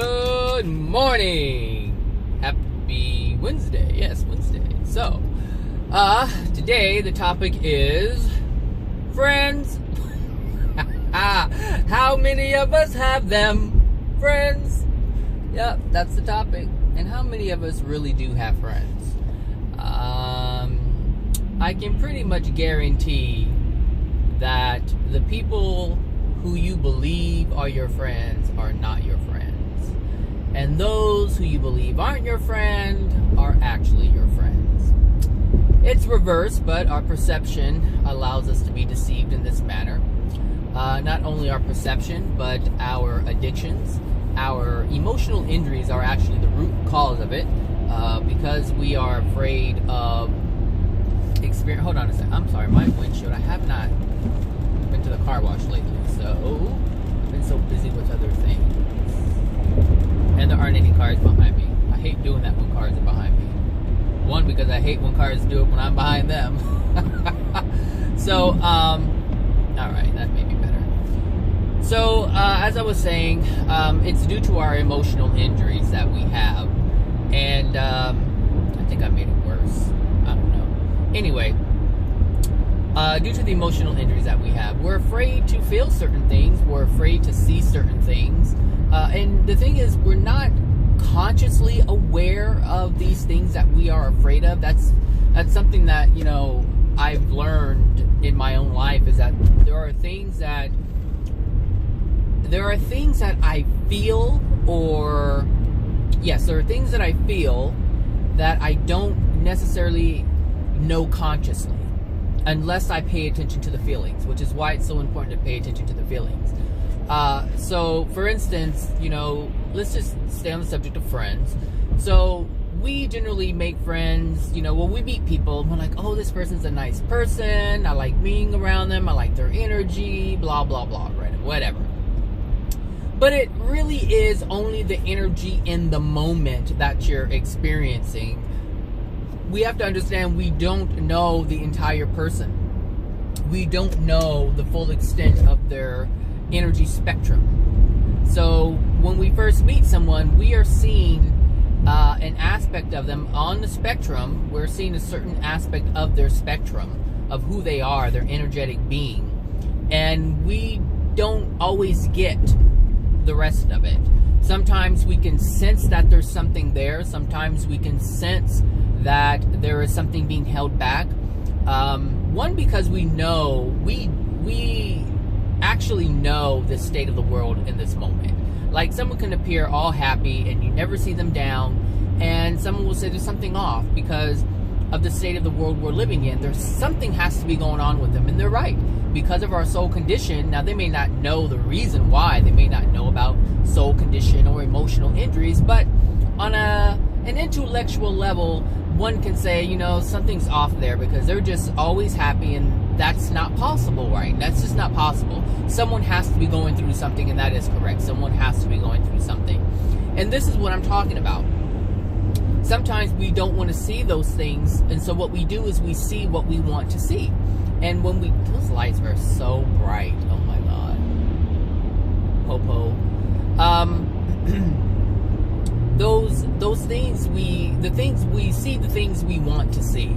Good morning. Happy Wednesday. Yes, Wednesday. So, today the topic is friends. How many of us have them? Friends. Yep, that's the topic. And how many of us really do have friends? I can pretty much guarantee that the people who you believe are your friends are not your friends. And those who you believe aren't your friend are actually your friends. It's reverse, but our perception allows us to be deceived in this manner. Not only our perception, but our addictions, our emotional injuries are actually the root cause of it, because we are afraid of experience. Hold on a second. I'm sorry, my windshield. I have not been to the car wash lately, so I've been so busy with other things. And there aren't any cars behind me. I hate doing that when cars are behind me. One, because I hate when cars do it when I'm behind them. So, alright, that may be better. So, as I was saying, it's due to our emotional injuries that we have. And, I think I made it worse. I don't know. Anyway, due to the emotional injuries that we have, we're afraid to feel certain things. We're afraid to see certain things. And the thing is, we're not consciously aware of these things that we are afraid of. That's something that, I've learned in my own life, is that there are things that I feel, there are things that I feel that I don't necessarily know consciously, unless I pay attention to the feelings, which is why it's so important to pay attention to the feelings. So, for instance, let's just stay on the subject of friends. So, we generally make friends, when we meet people, we're like, oh, this person's a nice person, I like being around them, I like their energy, blah, blah, blah, right, whatever. But it really is only the energy in the moment that you're experiencing. We have to understand we don't know the entire person. We don't know the full extent of their energy spectrum. So when we first meet someone, we are seeing an aspect of them on the spectrum. We're seeing a certain aspect of their spectrum, of who they are, their energetic being. And we don't always get the rest of it. Sometimes we can sense that there's something there. Sometimes we can sense that there is something being held back. One, because we know, we actually know the state of the world in this moment. Like, someone can appear all happy and you never see them down, and someone will say there's something off because of the state of the world we're living in. There's something has to be going on with them, and they're right. Because of our soul condition, now they may not know the reason why, they may not know about soul condition or emotional injuries, but on an intellectual level, one can say, something's off there because they're just always happy, and that's not possible, right? That's just not possible. Someone has to be going through something, and that is correct. Someone has to be going through something. And this is what I'm talking about. Sometimes we don't want to see those things, and so what we do is we see what we want to see. And when those lights are so bright, oh my god. Popo. Those things the things we see, the things we want to see.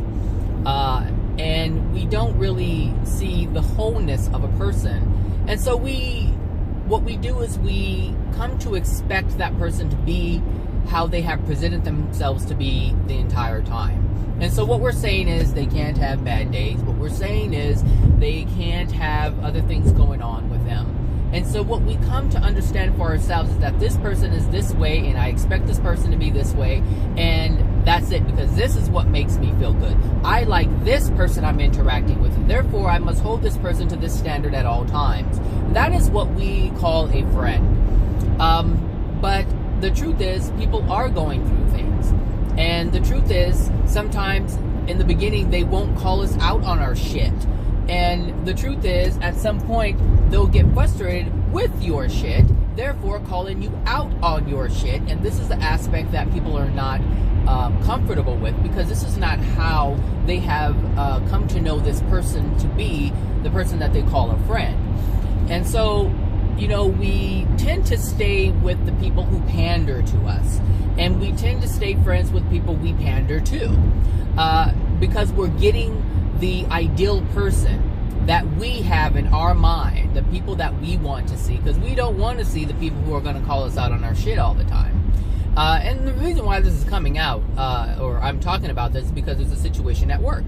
And we don't really see the wholeness of a person. And so what we do is we come to expect that person to be how they have presented themselves to be the entire time. And so what we're saying is they can't have bad days. What we're saying is they can't have other things going on with them. And so what we come to understand for ourselves is that this person is this way, and I expect this person to be this way, and that's it, because this is what makes me feel good. I like this person I'm interacting with, and therefore I must hold this person to this standard at all times. That is what we call a friend. But the truth is, people are going through things. And the truth is, sometimes in the beginning, they won't call us out on our shit. And the truth is, at some point, they'll get frustrated with your shit, therefore calling you out on your shit. And this is the aspect that people are not comfortable with, because this is not how they have come to know this person to be the person that they call a friend. And so you know, we tend to stay with the people who pander to us, and we tend to stay friends with people we pander to, because we're getting the ideal person that we have in our mind, the people that we want to see, because we don't want to see the people who are going to call us out on our shit all the time. And the reason why this is coming out, or I'm talking about this, is because there's a situation at work.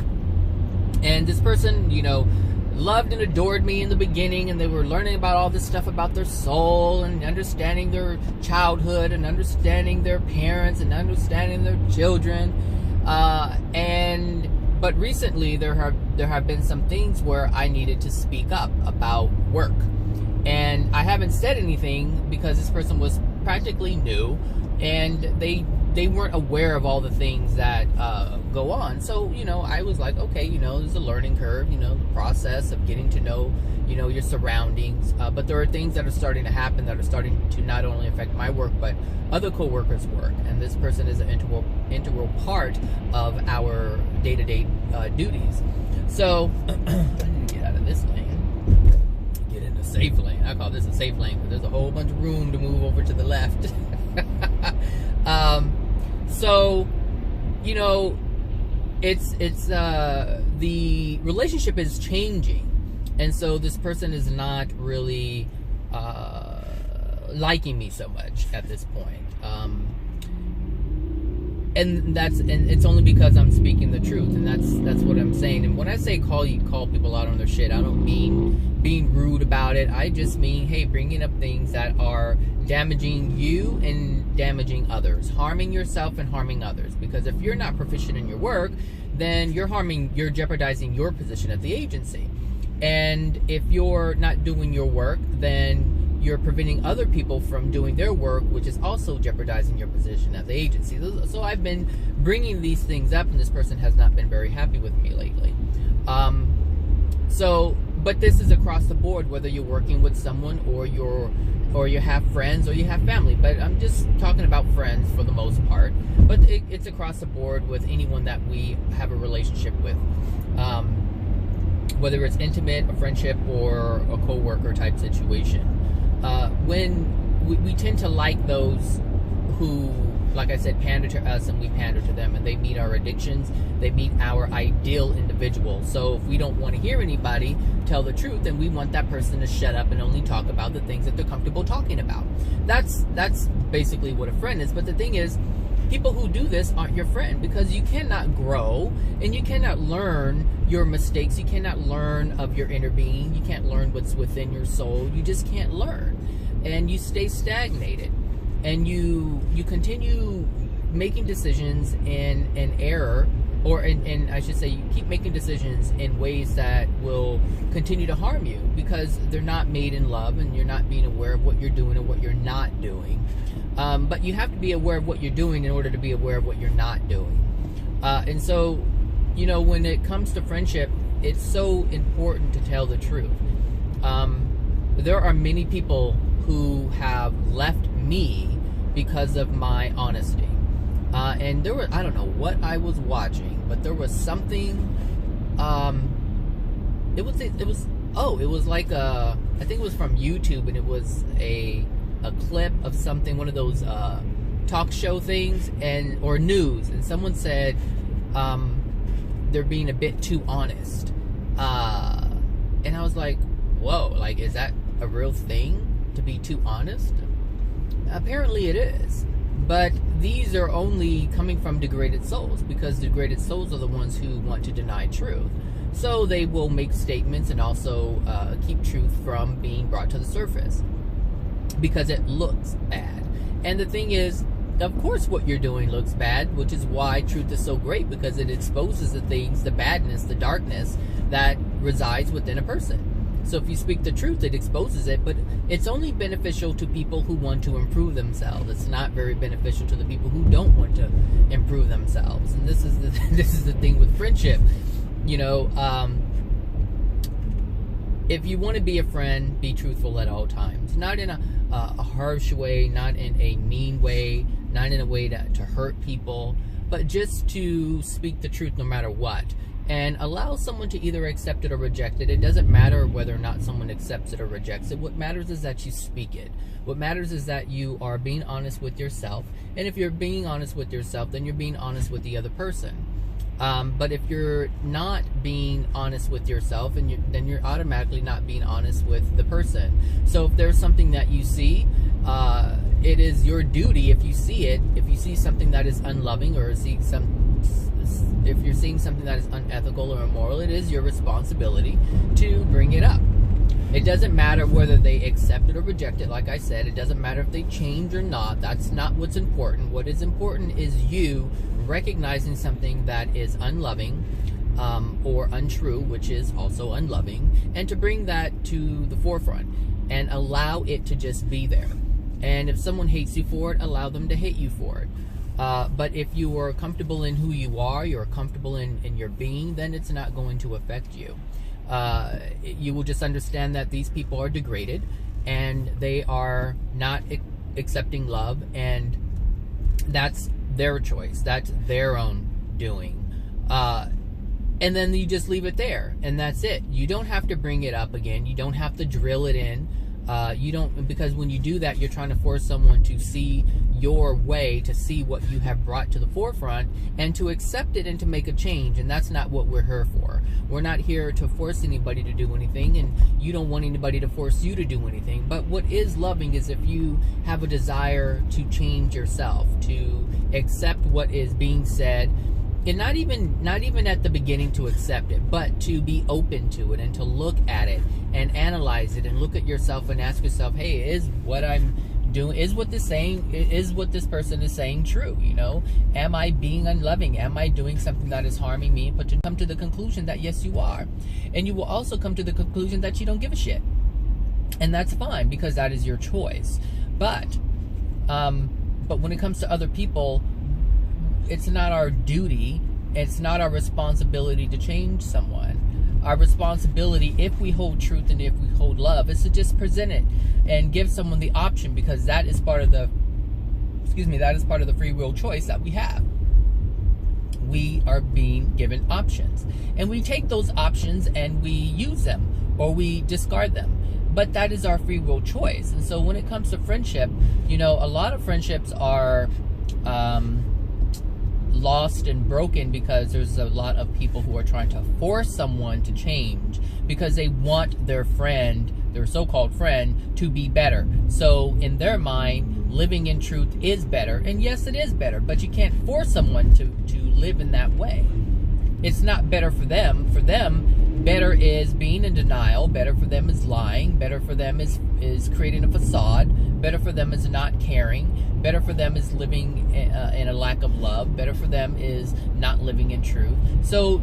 And this person, you know, loved and adored me in the beginning, and they were learning about all this stuff about their soul and understanding their childhood and understanding their parents and understanding their children. But recently there have been some things where I needed to speak up about work. And I haven't said anything because this person was practically new, and they weren't aware of all the things that go on. So, you know, I was like, okay, you know, there's a learning curve, you know, the process of getting to know, you know, your surroundings. But there are things that are starting to happen that are starting to not only affect my work, but other co-workers' work. And this person is an integral part of our day-to-day duties. So, I need to get out of this lane. Get in the safe lane. I call this a safe lane because there's a whole bunch of room to move over to the left. So, you know, it's the relationship is changing, and so this person is not really liking me so much at this point. And it's only because I'm speaking the truth, and that's what I'm saying. And when I say call people out on their shit, I don't mean being rude about it. I just mean, hey, bringing up things that are damaging you and damaging others, harming yourself and harming others. Because if you're not proficient in your work, then you're jeopardizing your position at the agency. And if you're not doing your work, then you're preventing other people from doing their work, which is also jeopardizing your position at the agency. So I've been bringing these things up, and this person has not been very happy with me lately. But this is across the board, whether you're working with someone or you have friends or you have family. But I'm just talking about friends for the most part. But it's across the board with anyone that we have a relationship with. Whether it's intimate, a friendship, or a co-worker type situation. When we tend to like those who, like I said, pander to us and we pander to them, and they meet our addictions, they meet our ideal individual. So if we don't want to hear anybody tell the truth, then we want that person to shut up and only talk about the things that they're comfortable talking about. That's basically what a friend is. But the thing is, people who do this aren't your friend, because you cannot grow and you cannot learn your mistakes. You cannot learn of your inner being. You can't learn what's within your soul. You just can't learn, and you stay stagnated, and you continue making decisions in error, or in I should say, you keep making decisions in ways that will continue to harm you, because they're not made in love, and you're not being aware of what you're doing and what you're not doing. But you have to be aware of what you're doing in order to be aware of what you're not doing. And so, you know, when it comes to friendship, it's so important to tell the truth. There are many people who have left me because of my honesty. And there were, I don't know what I was watching, but there was something, it was like I think it was from YouTube, and it was a clip of something, one of those talk show things, or news, and someone said they're being a bit too honest, and I was like, whoa, like, is that a real thing, to be too honest? Apparently it is, but these are only coming from degraded souls, because degraded souls are the ones who want to deny truth. So they will make statements and also keep truth from being brought to the surface, because it looks bad. And the thing is, of course what you're doing looks bad, which is why truth is so great, because it exposes the things, the badness, the darkness that resides within a person. So if you speak the truth, it exposes it, but it's only beneficial to people who want to improve themselves. It's not very beneficial to the people who don't want to improve themselves. And this is the thing with friendship. You know, if you want to be a friend, be truthful at all times. Not in a harsh way, not in a mean way, not in a way to hurt people, but just to speak the truth no matter what. and allow someone to either accept it or reject it. It doesn't matter whether or not someone accepts it or rejects it. What matters is that you speak it. What matters is that you are being honest with yourself. And if you're being honest with yourself, then you're being honest with the other person. But if you're not being honest with yourself, then you're automatically not being honest with the person. So if there's something that you see, it is your duty, if you see something that is unloving, or if you're seeing something that is unethical or immoral, it is your responsibility to bring it up. It doesn't matter whether they accept it or reject it. Like I said, it doesn't matter if they change or not. That's not what's important. What is important is you recognizing something that is unloving, or untrue, which is also unloving, and to bring that to the forefront and allow it to just be there. And if someone hates you for it, allow them to hate you for it. But if you are comfortable in who you are, you're comfortable in your being, then it's not going to affect you. You will just understand that these people are degraded and they are not accepting love, and that's their choice. That's their own doing. And then you just leave it there, and that's it. You don't have to bring it up again. You don't have to drill it in. Because when you do that, you're trying to force someone to see your way, to see what you have brought to the forefront, and to accept it and to make a change. And that's not what we're here for. We're not here to force anybody to do anything, and you don't want anybody to force you to do anything. But what is loving is if you have a desire to change yourself, to accept what is being said, and not even at the beginning to accept it, but to be open to it and to look at it and analyze it and look at yourself and ask yourself, hey, is what I'm doing, is what this person is saying true? You know, am I being unloving? Am I doing something that is harming me? But to come to the conclusion that yes, you are. And you will also come to the conclusion that you don't give a shit. And that's fine, because that is your choice. But when it comes to other people, it's not our duty, it's not our responsibility to change someone. Our responsibility, if we hold truth and if we hold love, is to just present it and give someone the option, because that is part of the free will choice that we have. We are being given options, and we take those options and we use them or we discard them. But that is our free will choice. And so when it comes to friendship, you know, a lot of friendships are lost and broken because there's a lot of people who are trying to force someone to change because they want their friend, their so-called friend, to be better. So in their mind, living in truth is better. And yes, it is better, but you can't force someone to live in that way. It's not better for them. For them, better is being in denial. Better for them is lying. Better for them is creating a facade. Better for them is not caring. Better for them is living in a lack of love. Better for them is not living in truth. So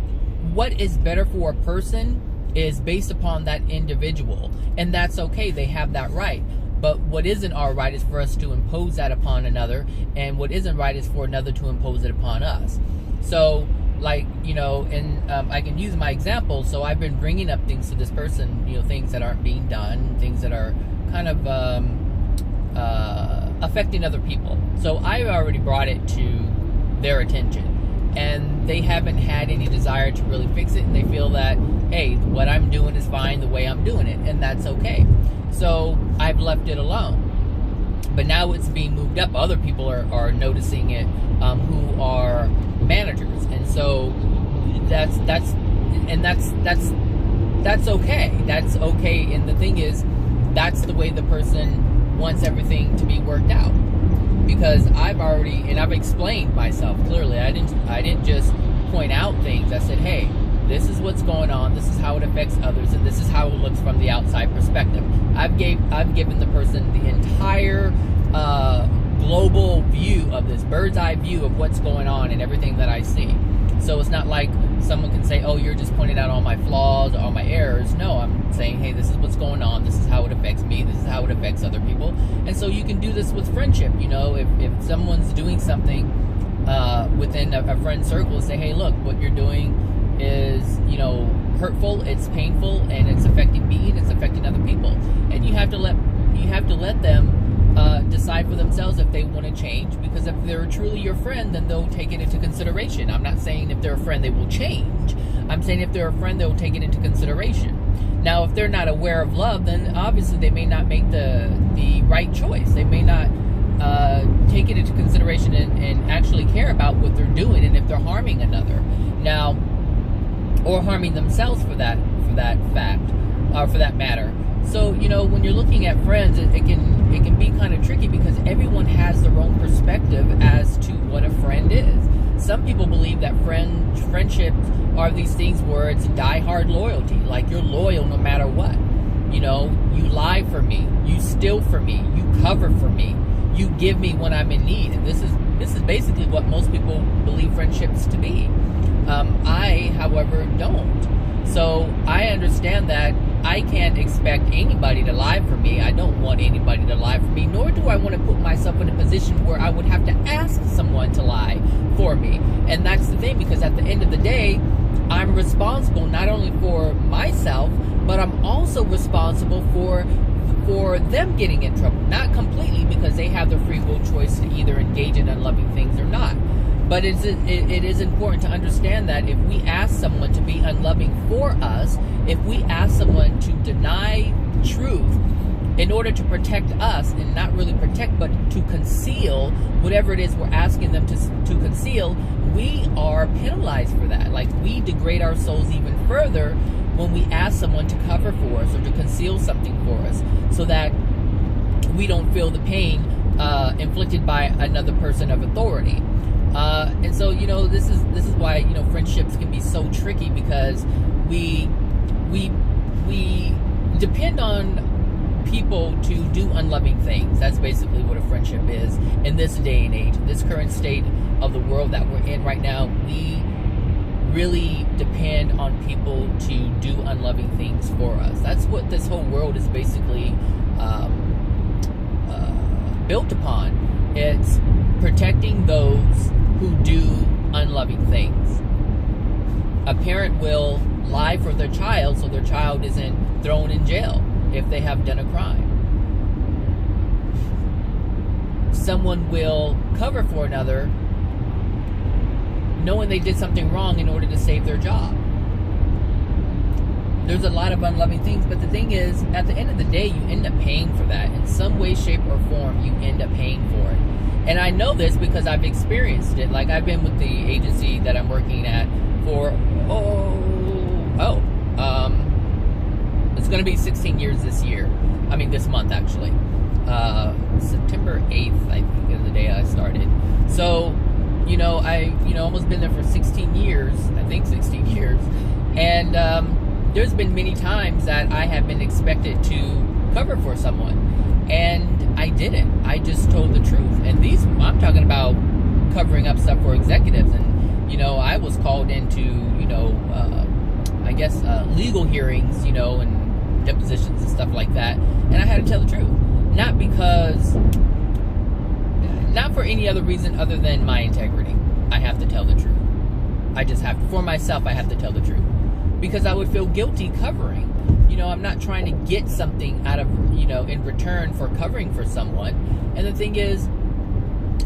what is better for a person is based upon that individual. And that's okay. They have that right. But what isn't our right is for us to impose that upon another. And what isn't right is for another to impose it upon us. So, like, you know, and I can use my example. So I've been bringing up things to this person, you know, things that aren't being done, things that are kind of affecting other people. So I already brought it to their attention, and they haven't had any desire to really fix it, and they feel that, hey, what I'm doing is fine the way I'm doing it, and that's okay. So I've left it alone. But now it's being moved up. Other people are noticing it, who are managers, and so that's okay. That's okay. And the thing is, that's the way the person wants everything to be worked out. Because I've explained myself clearly. I didn't just point out things. I said, hey, this is what's going on. This is how it affects others, and this is how it looks from the outside perspective. I've given the person the entire global view of this, bird's eye view of what's going on and everything that I see. So it's not like someone can say, oh, you're just pointing out all my flaws or all my errors. No, I'm saying, hey, this is what's going on. This is how it affects me. This is how it affects other people. And so you can do this with friendship. You know, if someone's doing something within a friend circle, say, hey, look, what you're doing is, you know, hurtful, it's painful, and it's affecting me, and it's affecting other people. And you have to let them decide for themselves if they want to change, because if they're truly your friend, then they'll take it into consideration. I'm not saying if they're a friend they will change. I'm saying if they're a friend, they'll take it into consideration. Now, if they're not aware of love, then obviously they may not make the right choice. They may not take it into consideration and actually care about what they're doing, and if they're harming another. Now, or harming themselves for that fact, for that matter. So, when you're looking at friends, it can be kind of tricky, because everyone has their own perspective as to what a friend is. Some people believe that friendships are these things where it's die-hard loyalty, like you're loyal no matter what. You lie for me, you steal for me, you cover for me, you give me when I'm in need, and this is basically what most people believe friendships to be. I, however, don't. So I understand that I can't expect anybody to lie for me. I don't want anybody to lie for me, nor do I want to put myself in a position where I would have to ask someone to lie for me. And that's the thing, because at the end of the day, I'm responsible not only for myself, but I'm also responsible for them getting in trouble. Not completely, because they have the free will choice to either engage in unloving things or not. But it is important to understand that if we ask someone to be unloving for us, if we ask someone to deny truth in order to protect us, and not really protect, but to conceal whatever it is we're asking them to conceal, we are penalized for that. Like, we degrade our souls even further when we ask someone to cover for us or to conceal something for us, so that we don't feel the pain inflicted by another person of authority. And so, this is why, friendships can be so tricky, because we depend on people to do unloving things. That's basically what a friendship is in this day and age, this current state of the world that we're in right now. We really depend on people to do unloving things for us. That's what this whole world is basically built upon. It's protecting those who do unloving things. A parent will lie for their child so their child isn't thrown in jail if they have done a crime. Someone will cover for another knowing they did something wrong in order to save their job. There's a lot of unloving things, but the thing is, at the end of the day, you end up paying for that. In some way, shape, or form, you end up paying for it. And I know this because I've experienced it. Like, I've been with the agency that I'm working at for, it's going to be 16 years this year. I mean, this month, actually. September 8th, I think, is the day I started. So, I almost been there for 16 years. I think 16 years. And there's been many times that I have been expected to cover for someone. And I didn't. I just told the truth. And I'm talking about covering up stuff for executives. And, I was called into, legal hearings, and depositions and stuff like that. And I had to tell the truth. Not for any other reason other than my integrity. I have to tell the truth. I just have to. For myself, I have to tell the truth. Because I would feel guilty covering. I'm not trying to get something out of, in return for covering for someone. And the thing is,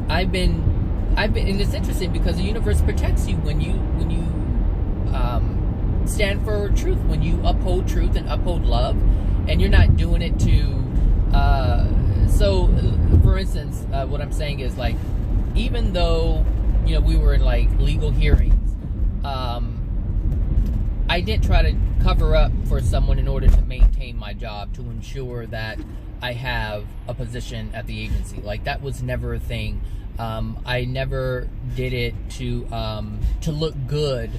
I've been, and it's interesting because the universe protects you when you stand for truth, when you uphold truth and uphold love, and you're not doing it to, so, for instance, what I'm saying is, like, even though, we were in, like, legal hearings, I didn't try to cover up for someone in order to maintain my job, to ensure that I have a position at the agency. Like, that was never a thing. I never did it to look good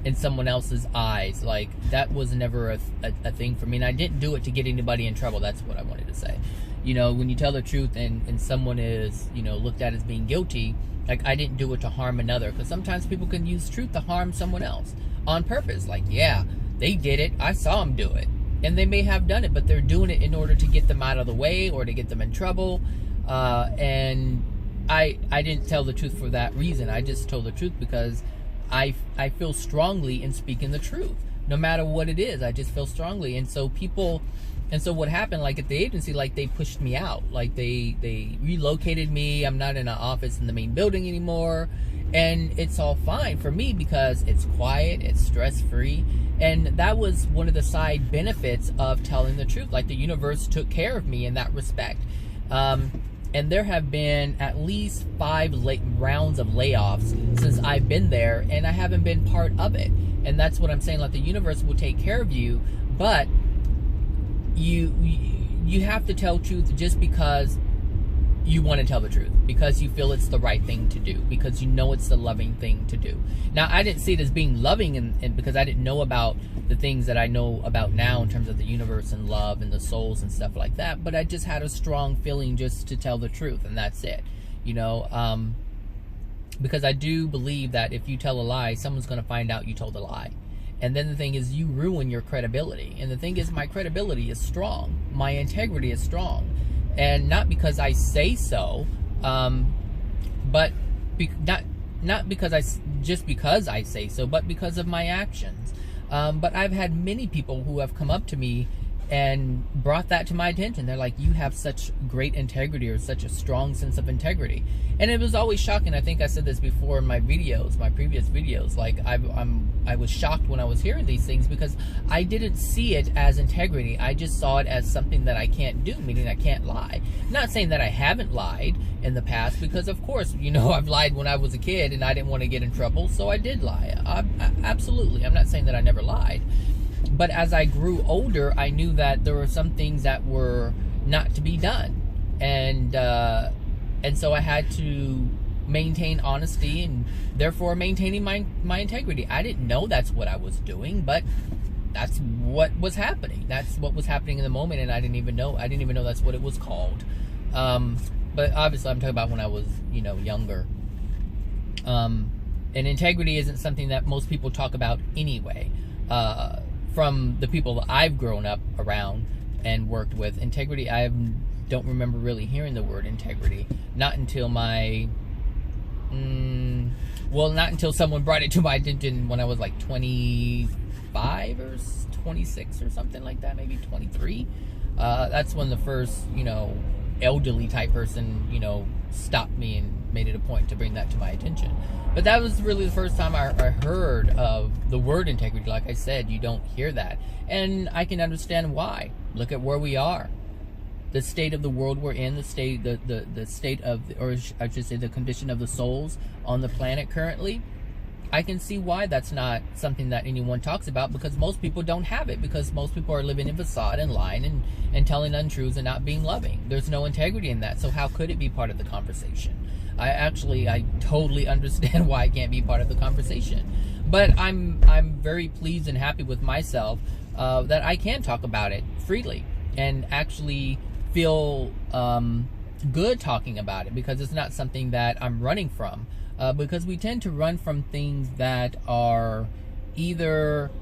in someone else's eyes. Like, that was never a thing for me. And I didn't do it to get anybody in trouble. That's what I wanted to say. When you tell the truth and someone is, looked at as being guilty, like, I didn't do it to harm another. Because sometimes people can use truth to harm someone else on purpose. Like, yeah, they did it. I saw them do it. And they may have done it, but they're doing it in order to get them out of the way or to get them in trouble. And I didn't tell the truth for that reason. I just told the truth because I feel strongly in speaking the truth. No matter what it is, I just feel strongly. And so people And so what happened, like at the agency, like they pushed me out, like they relocated me. I'm not in an office in the main building anymore, and it's all fine for me because it's quiet, it's stress-free. And that was one of the side benefits of telling the truth. Like the universe took care of me in that respect. And there have been at least 5 rounds of layoffs since I've been there, and I haven't been part of it. And that's what I'm saying. Like the universe will take care of you, but you have to tell truth just because you want to tell the truth, because you feel it's the right thing to do, because you know it's the loving thing to do. Now, I didn't see it as being loving, and because I didn't know about the things that I know about now in terms of the universe and love and the souls and stuff like that, but I just had a strong feeling just to tell the truth, and that's it, you know, because I do believe that if you tell a lie, someone's going to find out you told a lie. And then the thing is, you ruin your credibility. And the thing is, my credibility is strong. My integrity is strong. And not because I say so, but not because just because I say so, but because of my actions. But I've had many people who have come up to me and brought that to my attention. They're like, you have such great integrity, or such a strong sense of integrity. And it was always shocking. I think I said this before in my videos, my previous videos. Like I was shocked when I was hearing these things, because I didn't see it as integrity. I just saw it as something that I can't do, meaning I can't lie. Not saying that I haven't lied in the past, because of course, you know, I've lied when I was a kid and I didn't want to get in trouble, so I did lie. Absolutely. I'm not saying that I never lied. But as I grew older, I knew that there were some things that were not to be done. And so I had to maintain honesty, and therefore maintaining my integrity. I didn't know that's what I was doing, but that's what was happening. That's what was happening in the moment, and I didn't even know that's what it was called. But obviously I'm talking about when I was, you know, younger. And integrity isn't something that most people talk about anyway. From the people that I've grown up around and worked with, integrity, I don't remember really hearing the word integrity. Not until not until someone brought it to my attention when I was like 25 or 26 or something like that, maybe 23. That's when the first, you know, elderly type person, you know, stopped me and made it a point to bring that to my attention. But that was really the first time I heard of the word integrity. Like I said, you don't hear that. And I can understand why. Look at where we are. The state of the world we're in, the state of, or I should say the condition of the souls on the planet currently. I can see why that's not something that anyone talks about, because most people don't have it, because most people are living in facade and lying and telling untruths and not being loving. There's no integrity in that, so how could it be part of the conversation? I totally understand why it can't be part of the conversation. But I'm very pleased and happy with myself that I can talk about it freely and actually feel good talking about it, because it's not something that I'm running from. Because we tend to run from things that are either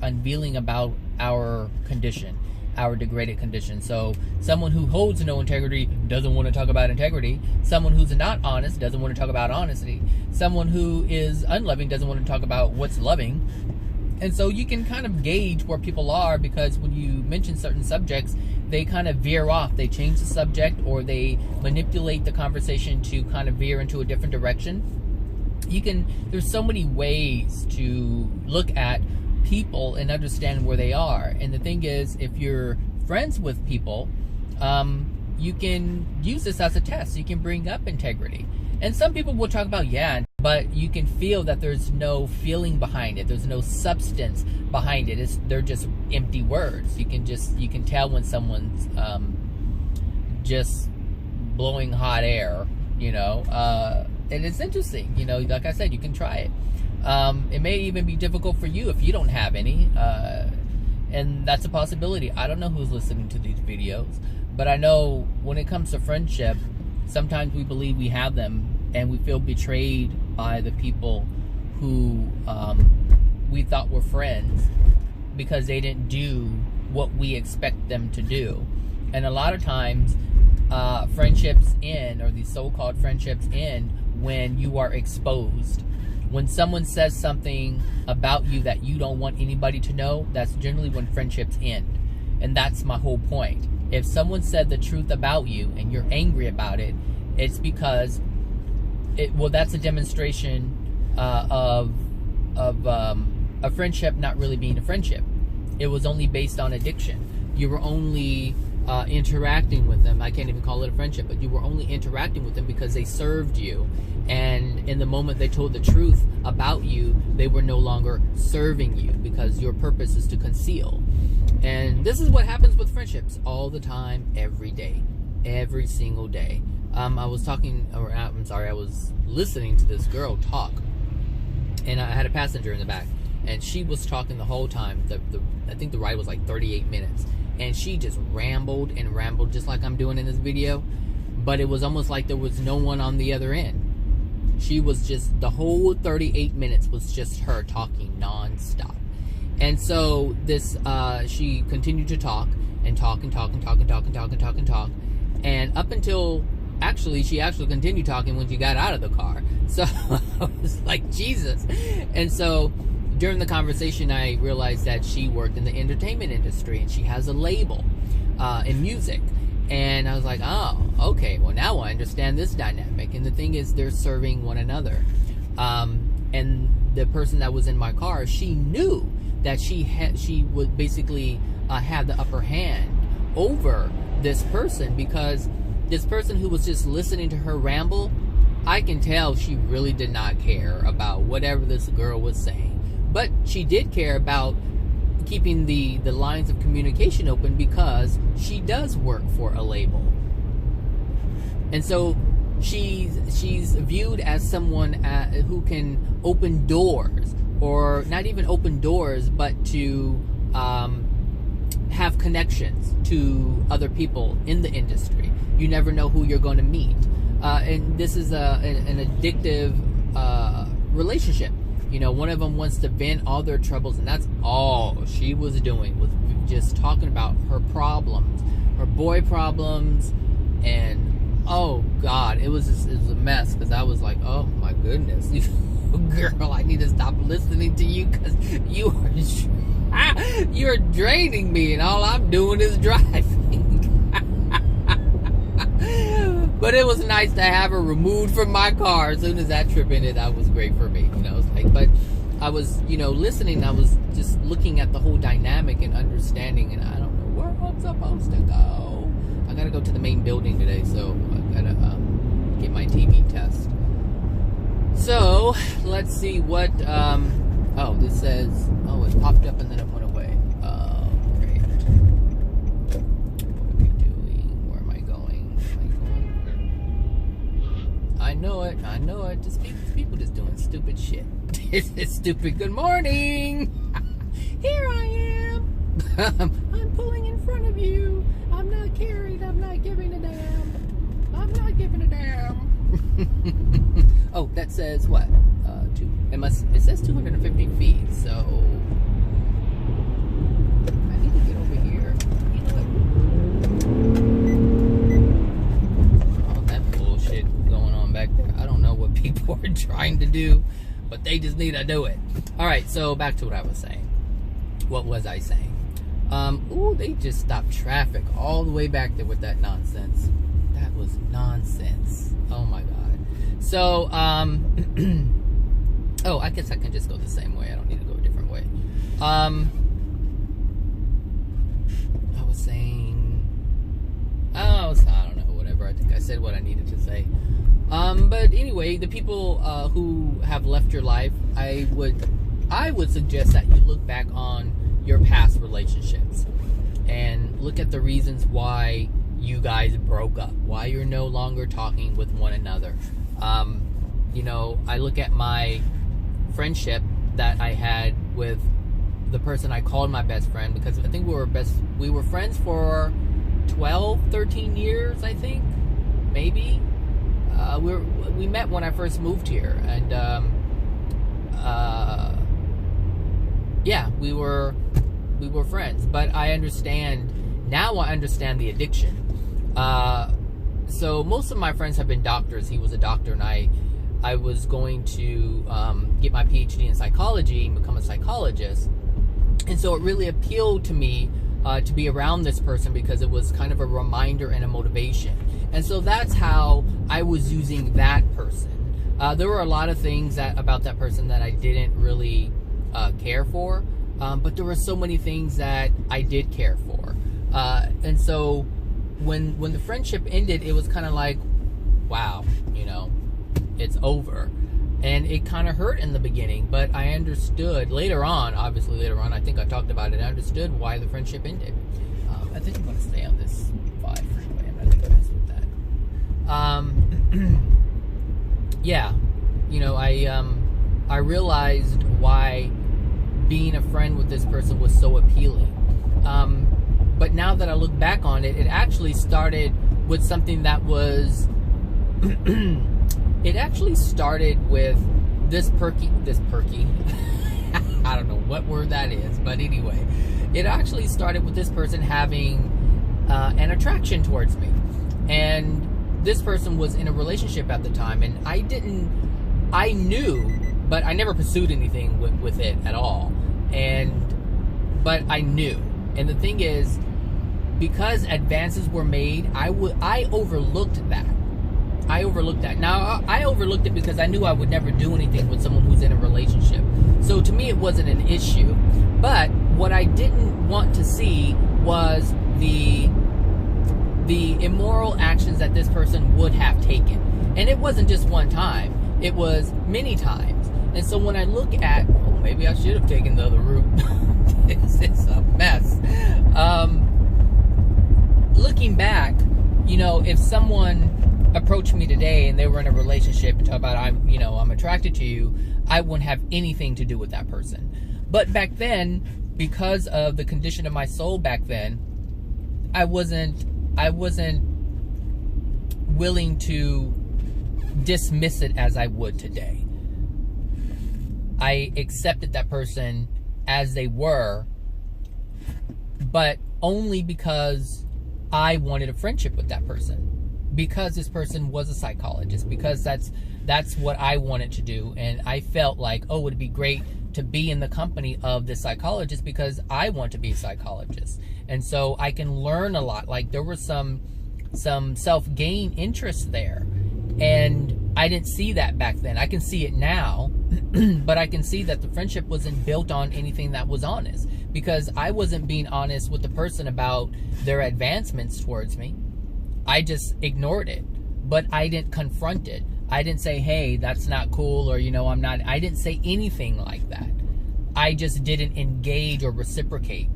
unveiling about our condition, our degraded condition. So someone who holds no integrity doesn't want to talk about integrity. Someone who's not honest doesn't want to talk about honesty. Someone who is unloving doesn't want to talk about what's loving. And so you can kind of gauge where people are, because when you mention certain subjects, they kind of veer off. They change the subject, or they manipulate the conversation to kind of veer into a different direction. There's so many ways to look at people and understand where they are. And the thing is, if you're friends with people, you can use this as a test. You can bring up integrity. And some people will talk about, but you can feel that there's no feeling behind it. There's no substance behind it. They're just empty words. You can tell when someone's just blowing hot air, you know. And it's interesting, you know. Like I said, you can try it. It may even be difficult for you if you don't have any, and that's a possibility. I don't know who's listening to these videos, but I know when it comes to friendship, sometimes we believe we have them, and we feel betrayed by the people who we thought were friends, because they didn't do what we expect them to do. And a lot of times, friendships end, or these so-called friendships end, when you are exposed. When someone says something about you that you don't want anybody to know, that's generally when friendships end. And that's my whole point. If someone said the truth about you and you're angry about it, it's because that's a demonstration of a friendship not really being a friendship. It was only based on addiction. You were only interacting with them. I can't even call it a friendship, but you were only interacting with them because they served you. And in the moment they told the truth about you, they were no longer serving you because your purpose is to conceal. And this is what happens with friendships all the time, every day, every single day. I was listening to this girl talk, and I had a passenger in the back, and she was talking the whole time. I think the ride was like 38 minutes, and she just rambled and rambled, just like I'm doing in this video, but it was almost like there was no one on the other end. She was just, the whole 38 minutes was just her talking non-stop. And so this, she continued to talk and talk and talk and talk and talk and talk and talk and talk. And up until, she actually continued talking when she got out of the car. So I was like, Jesus. And so during the conversation, I realized that she worked in the entertainment industry and she has a label in music. And I was like, oh, okay, well, now I understand this dynamic. And the thing is, they're serving one another. And the person that was in my car, she knew that she would basically have the upper hand over this person, because this person who was just listening to her ramble, I can tell she really did not care about whatever this girl was saying. But she did care about keeping the lines of communication open, because she does work for a label. And so she's viewed as someone who can open doors, or not even open doors, but to have connections to other people in the industry. You never know who you're going to meet. And this is an addictive relationship. You know, one of them wants to vent all their troubles, and that's all she was doing, was just talking about her problems, her boy problems, and oh God, it was a mess, because I was like, oh my goodness, girl, I need to stop listening to you, because you're draining me, and all I'm doing is driving. But it was nice to have her removed from my car. As soon as that trip ended, that was great for me. You know, it's like, but I was, listening. I was just looking at the whole dynamic and understanding, and I don't know where I'm supposed to go. I gotta go to the main building today, so I gotta get my TV test. So let's see what. Oh, this says. Oh, it popped up and then it went away. Great. What are we doing? Where am I going? I know it. Just people just doing stupid shit. It's stupid. Good morning. Here I am. I'm pulling in front of you. I'm not carried. I'm not giving a damn. I'm not giving a damn. Oh, that says what? It says 250 feet. So I need to get over here. You know what? All that bullshit going on back there. I don't know what people are trying to do, but they just need to do it. All right, so back to what I was saying. What was I saying? Ooh, they just stopped traffic all the way back there with that nonsense. That was nonsense. Oh my God. So, oh, I guess I can just go the same way. I don't need to go a different way. I was saying, I don't know, whatever. I think I said what I needed to say. But anyway, the people who have left your life, I would suggest that you look back on your past relationships and look at the reasons why you guys broke up, why you're no longer talking with one another. I look at my friendship that I had with the person I called my best friend, because I think we were friends for 12, 13 years, I think, maybe. We met when I first moved here, and yeah, we were friends. But I understand the addiction. So most of my friends have been doctors. He was a doctor, and I I was going to get my PhD in psychology and become a psychologist. And so it really appealed to me to be around this person because it was kind of a reminder and a motivation. And so that's how I was using that person. There were a lot of things about that person that I didn't really care for, but there were so many things that I did care for. And so when the friendship ended, it was kind of like, wow, it's over. And it kind of hurt in the beginning, but I understood later on, I think I talked about it, I understood why the friendship ended. I think I'm going to stay on this 5 freeway. I'm not going to mess with that. Yeah, I realized why being a friend with this person was so appealing. But now that I look back on it, it actually started with something that was... It actually started with this perky, I don't know what word that is, but anyway, it actually started with this person having an attraction towards me. And this person was in a relationship at the time, and I knew, but I never pursued anything with it at all. But I knew. And the thing is, because advances were made, I overlooked that. Now, I overlooked it because I knew I would never do anything with someone who's in a relationship. So to me, it wasn't an issue. But what I didn't want to see was the immoral actions that this person would have taken. And it wasn't just one time. It was many times. And so when I look at, maybe I should have taken the other route. This is a mess. Looking back, if someone approached me today and they were in a relationship and talk about I'm attracted to you, I wouldn't have anything to do with that person. But back then, because of the condition of my soul back then, I wasn't willing to dismiss it as I would today. I accepted that person as they were, but only because I wanted a friendship with that person. Because this person was a psychologist, because that's what I wanted to do, and I felt like, it'd be great to be in the company of this psychologist because I want to be a psychologist, and so I can learn a lot. Like there was some self-gain interest there, and I didn't see that back then. I can see it now, but I can see that the friendship wasn't built on anything that was honest, because I wasn't being honest with the person about their advancements towards me. I just ignored it, but I didn't confront it. I didn't say, hey, that's not cool, or, I didn't say anything like that. I just didn't engage or reciprocate.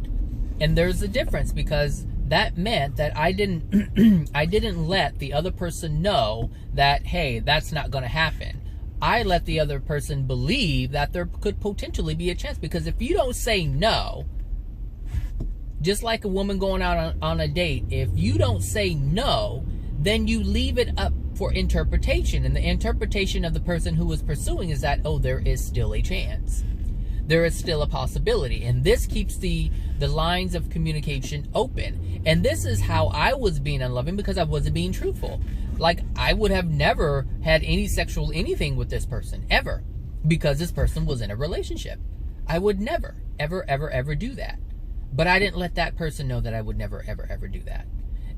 And there's a difference, because that meant that I didn't let the other person know that, hey, that's not going to happen. I let the other person believe that there could potentially be a chance, because if you don't say no, just like a woman going out on a date, if you don't say no, then you leave it up for interpretation. And the interpretation of the person who is pursuing is that, there is still a chance. There is still a possibility. And this keeps the lines of communication open. And this is how I was being unloving, because I wasn't being truthful. Like, I would have never had any sexual anything with this person, ever, because this person was in a relationship. I would never, ever, ever, ever do that. But I didn't let that person know that I would never, ever, ever do that.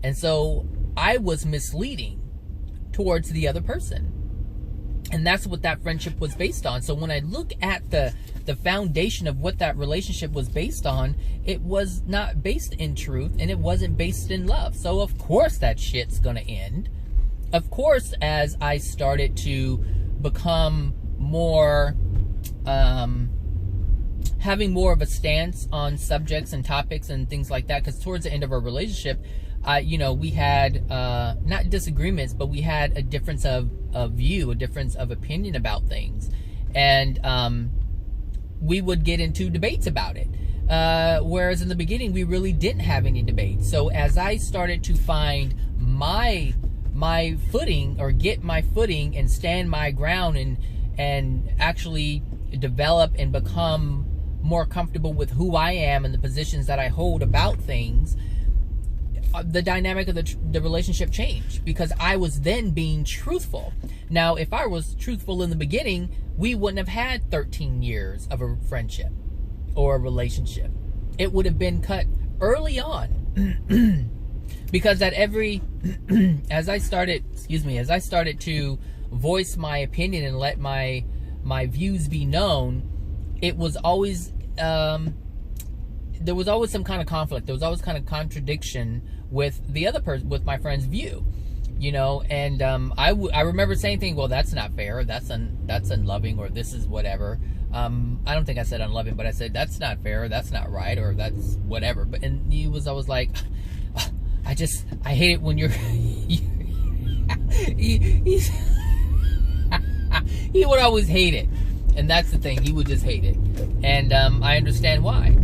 And so I was misleading towards the other person. And that's what that friendship was based on. So when I look at the foundation of what that relationship was based on, it was not based in truth, and it wasn't based in love. So of course that shit's gonna end. Of course, as I started to become more... having more of a stance on subjects and topics and things like that, because towards the end of our relationship, we had not disagreements, but we had a difference of view, a difference of opinion about things, and we would get into debates about it. Whereas in the beginning, we really didn't have any debates. So as I started to find my footing, or get my footing and stand my ground, and actually develop and become more comfortable with who I am and the positions that I hold about things, the dynamic of the relationship changed, because I was then being truthful. Now, if I was truthful in the beginning, we wouldn't have had 13 years of a friendship or a relationship. It would have been cut early on. Because at every, as I started to voice my opinion and let my views be known, it was always, there was always some kind of conflict. There was always kind of contradiction with the other person, with my friend's view, you know. And I remember saying things, well, that's not fair, that's unloving, or this is whatever. I don't think I said unloving, but I said that's not fair, that's not right, or that's whatever. But and he was always like, I hate it when you're he would always hate it. And that's the thing, he would just hate it. And I understand why.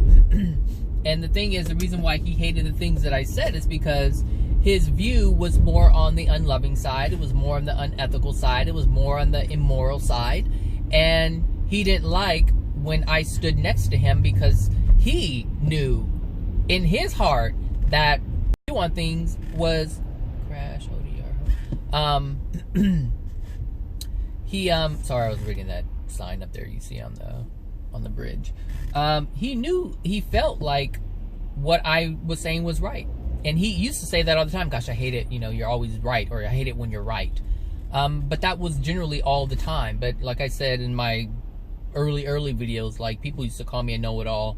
And the thing is, the reason why he hated the things that I said is because his view was more on the unloving side. It was more on the unethical side. It was more on the immoral side. And he didn't like when I stood next to him, because he knew in his heart that on things was crash ODR. Sorry, I was reading that sign up there you see on the bridge. He felt like what I was saying was right, and he used to say that all the time. Gosh, I hate it, you know, you're always right, or I hate it when you're right. But that was generally all the time. But like I said in my early videos, like, people used to call me a know-it-all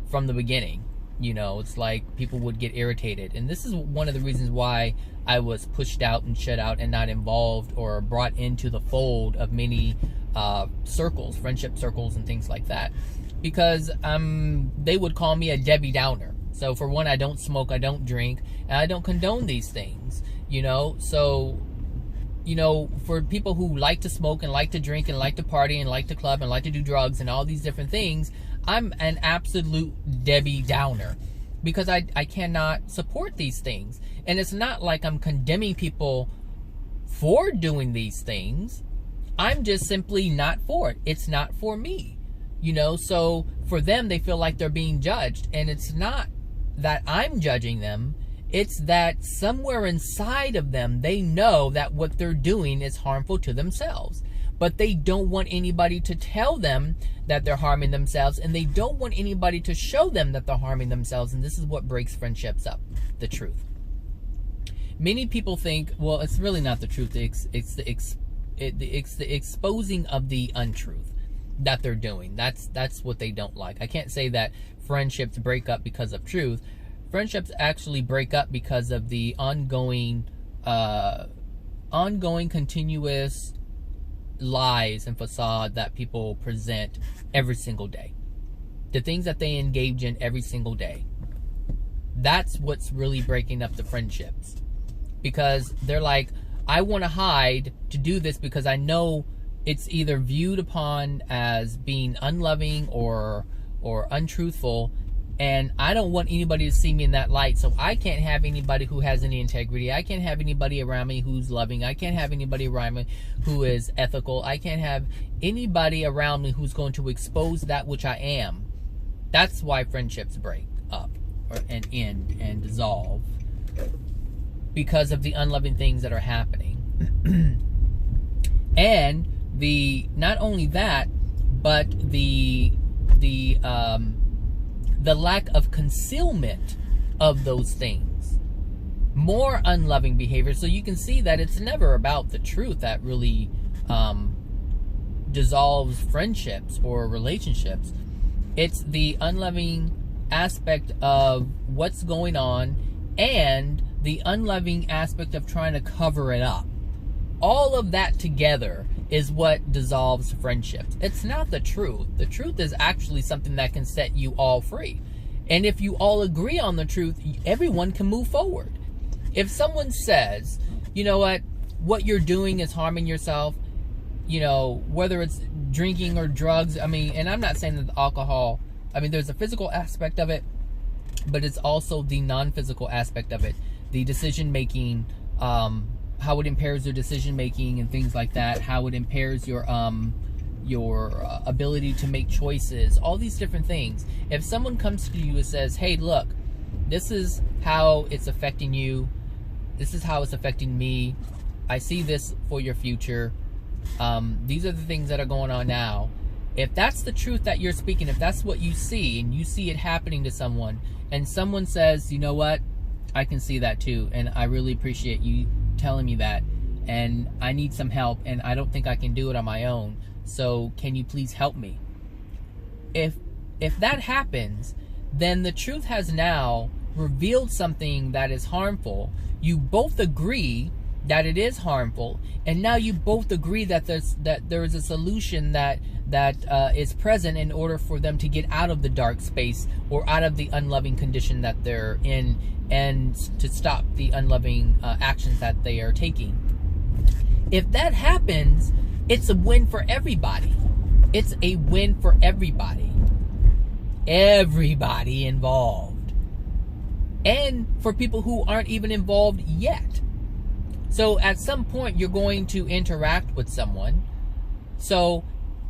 from the beginning. You know, it's like people would get irritated. And this is one of the reasons why I was pushed out and shut out and not involved or brought into the fold of many circles, friendship circles and things like that. Because they would call me a Debbie Downer. So for one, I don't smoke, I don't drink, and I don't condone these things, you know. So, you know, for people who like to smoke and like to drink and like to party and like to club and like to do drugs and all these different things, I'm an absolute Debbie Downer, because I cannot support these things. And it's not like I'm condemning people for doing these things. I'm just simply not for it. It's not for me, you know. So for them, they feel like they're being judged, and it's not that I'm judging them. It's that somewhere inside of them, they know that what they're doing is harmful to themselves. But they don't want anybody to tell them that they're harming themselves, and they don't want anybody to show them that they're harming themselves. And this is what breaks friendships up, the truth. Many people think, well, it's really not the truth. It's the exposing of the untruth that they're doing. That's what they don't like. I can't say that friendships break up because of truth. Friendships actually break up because of the ongoing continuous lies and facade that people present every single day. The things that they engage in every single day. That's what's really breaking up the friendships. Because they're like, I want to hide to do this because I know it's either viewed upon as being unloving or untruthful, and I don't want anybody to see me in that light. So I can't have anybody who has any integrity. I can't have anybody around me who's loving. I can't have anybody around me who is ethical. I can't have anybody around me who's going to expose that which I am. That's why friendships break up and end and dissolve, because of the unloving things that are happening. And not only that, but the lack of concealment of those things. More unloving behavior. So you can see that it's never about the truth that really dissolves friendships or relationships. It's the unloving aspect of what's going on, and the unloving aspect of trying to cover it up. All of that together is what dissolves friendships. It's not the truth. The truth is actually something that can set you all free. And if you all agree on the truth, everyone can move forward. If someone says, you know what you're doing is harming yourself, you know, whether it's drinking or drugs, I mean, and I'm not saying that the alcohol, I mean, there's a physical aspect of it, but it's also the non-physical aspect of it. The decision-making, how it impairs your decision-making and things like that, how it impairs your ability to make choices, all these different things. If someone comes to you and says, hey, look, this is how it's affecting you. This is how it's affecting me. I see this for your future. These are the things that are going on now. If that's the truth that you're speaking, if that's what you see, and you see it happening to someone, and someone says, you know what, I can see that too, and I really appreciate you telling me that, and I need some help, and I don't think I can do it on my own, so can you please help me? If that happens, then the truth has now revealed something that is harmful. You both agree that it is harmful, and now you both agree that there is a solution that is present in order for them to get out of the dark space or out of the unloving condition that they're in, and to stop the unloving actions that they are taking. If that happens, it's a win for everybody. It's a win for everybody. Everybody involved. And for people who aren't even involved yet. So at some point you're going to interact with someone. So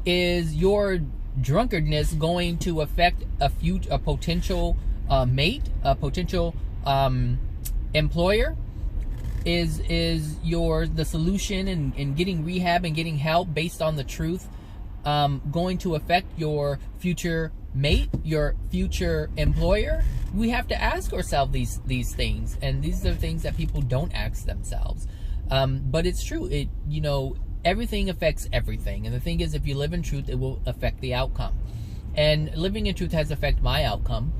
is your drunkardness going to affect a potential mate, a potential employer? Is the solution in getting rehab and getting help based on the truth going to affect your future mate, your future employer? We have to ask ourselves these things, and these are things that people don't ask themselves. But it's true. Everything affects everything, and the thing is, if you live in truth, it will affect the outcome. And living in truth has affected my outcome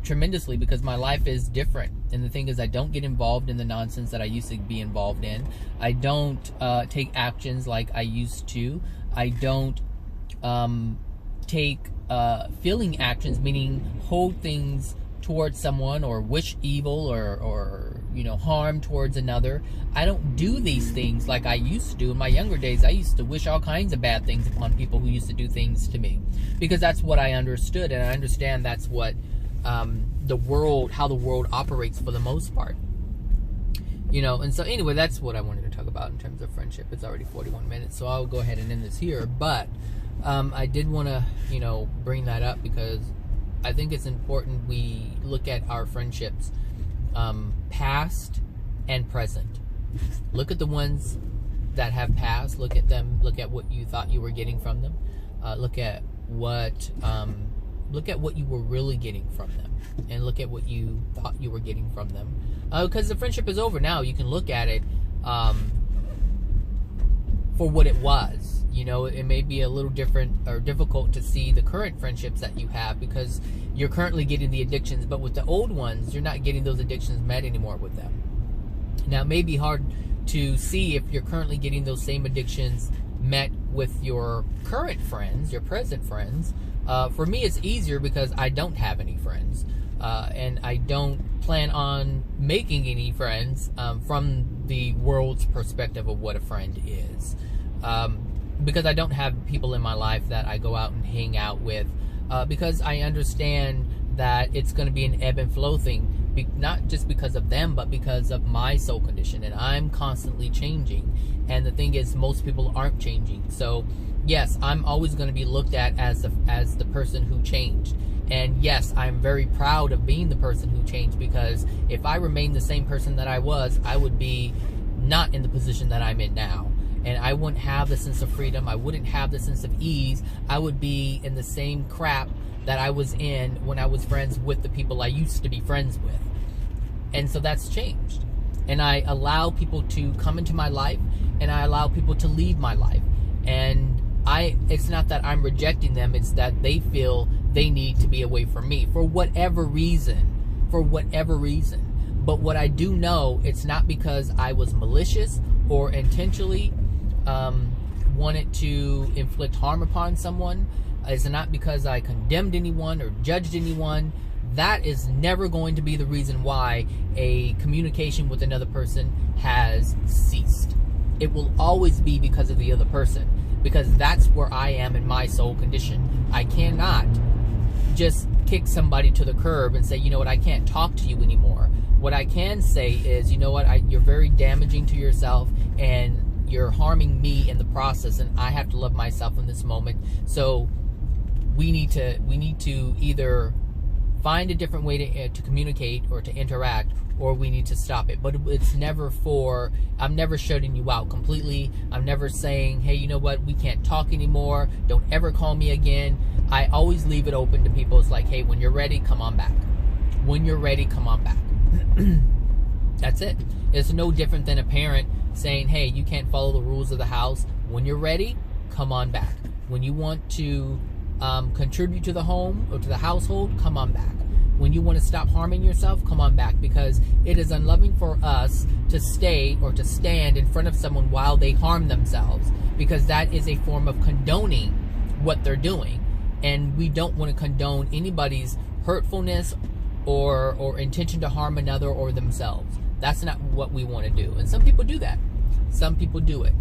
tremendously, because my life is different. And the thing is, I don't get involved in the nonsense that I used to be involved in. I don't take actions like I used to. I don't take feeling actions, meaning hold things towards someone or wish evil or harm towards another. I don't do these things like I used to do. In my younger days, I used to wish all kinds of bad things upon people who used to do things to me, because that's what I understood, and I understand that's what how the world operates for the most part. And so anyway, that's what I wanted to talk about in terms of friendship. It's already 41 minutes, so I'll go ahead and end this here. But I did want to, bring that up, because I think it's important we look at our friendships, past and present. Look at the ones that have passed. Look at them. Look at what you thought you were getting from them. Look at what you were really getting from them, and look at what you thought you were getting from them. Because the friendship is over now. You can look at it for what it was. It may be a little different or difficult to see the current friendships that you have, because you're currently getting the addictions, but with the old ones, you're not getting those addictions met anymore with them. Now, it may be hard to see if you're currently getting those same addictions met with your current friends, your present friends. For me, it's easier because I don't have any friends, and I don't plan on making any friends from the world's perspective of what a friend is. Because I don't have people in my life that I go out and hang out with, because I understand that it's going to be an ebb and flow thing, not just because of them, but because of my soul condition, and I'm constantly changing. And the thing is, most people aren't changing. So yes, I'm always going to be looked at as the person who changed. And yes, I'm very proud of being the person who changed, because if I remained the same person that I was, I would be not in the position that I'm in now. And I wouldn't have the sense of freedom. I wouldn't have the sense of ease. I would be in the same crap that I was in when I was friends with the people I used to be friends with. And so that's changed. And I allow people to come into my life, and I allow people to leave my life. And it's not that I'm rejecting them, it's that they feel they need to be away from me for whatever reason. But what I do know, it's not because I was malicious or intentionally wanted to inflict harm upon someone. It's not because I condemned anyone or judged anyone. That is never going to be the reason why a communication with another person has ceased. It will always be because of the other person, because that's where I am in my soul condition. I cannot just kick somebody to the curb and say, you know what, I can't talk to you anymore. What I can say is, you know what, you're very damaging to yourself, and you're harming me in the process, and I have to love myself in this moment. So we need to either find a different way to communicate or to interact, or we need to stop it. But it's never I'm never shutting you out completely. I'm never saying, hey, you know what, we can't talk anymore, don't ever call me again. I always leave it open to people. It's like, hey, when you're ready, come on back. When you're ready, come on back. That's it. It's no different than a parent saying, hey, you can't follow the rules of the house. When you're ready, come on back. When you want to contribute to the home or to the household, come on back. When you want to stop harming yourself, come on back, because it is unloving for us to stay or to stand in front of someone while they harm themselves, because that is a form of condoning what they're doing. And we don't want to condone anybody's hurtfulness or intention to harm another or themselves. That's not what we want to do. And some people do that. Some people do it.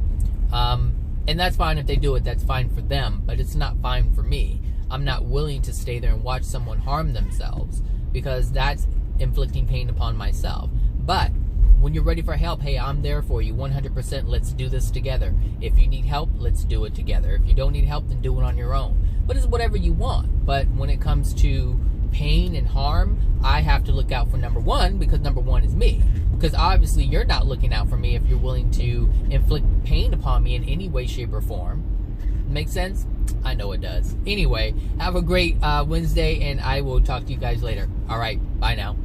And that's fine if they do it. That's fine for them. But it's not fine for me. I'm not willing to stay there and watch someone harm themselves, because that's inflicting pain upon myself. But when you're ready for help, hey, I'm there for you 100%. Let's do this together. If you need help, let's do it together. If you don't need help, then do it on your own. But it's whatever you want. But when it comes to pain and harm, I have to look out for number one, because number one is me. Because obviously you're not looking out for me if you're willing to inflict pain upon me in any way, shape, or form. Make sense? I know it does. Anyway, have a great Wednesday, and I will talk to you guys later. All right, bye now.